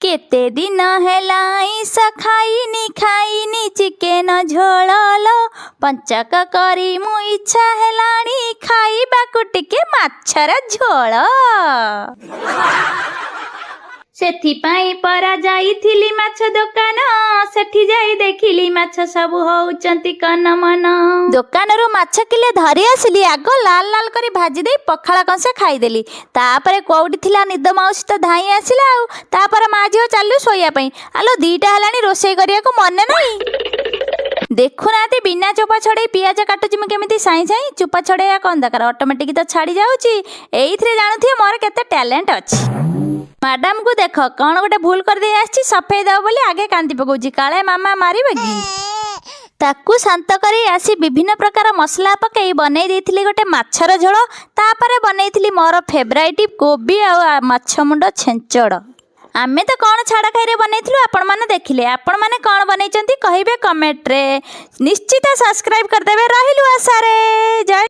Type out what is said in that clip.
केते दिन हेला ice खाइनी chicken झोल पंचक करी मु इच्छा हेलाणी खाइबाकु टिके माछर झोल सेथिपाई परा जाइथिली माछ दुकान सेठी जाई देखिली माछ सबु होउचंती कन मन दुकानरू माछ किले धरी आसिली आग लाल लाल करी भाजी दे पखाला कंसे खाइदेली तापरे कोउडी थिला निद माउसी तो धाई आसिला आउ तापर मा झियो चालू सोया पई आलो दीटा हलानी रोसई करिया को मने नहीं देखुनाती बिना चोपा छड़े पियाज काटुची मु केमिति साई साई चोपा छड़े कौन दरकार ऑटोमेटिक तो छाड़ी जाउची एइथरे जानथि मोर केते टैलेंट अछि मैडम को देख कौन गोटे भूल कर दे आछि सफेई दब बोली आगे कांदी पकाउची काले मामा मारिबे कि ताकू शांत करी आसी विभिन्न प्रकार मसला पकई बनई देथिली गोटे माछर झोल तापरे बनईथिली मोर फेवराइट कोबी आ माछ मुंड छेंचड़ आमे तो कौन छाड़ा खाई बनईथिलु आपण माने देखिले आपण माने कौन बनईचंती कहिबे कमेंट रे निश्चित सब्सक्राइब कर देबे रहिलु आशा रे जय।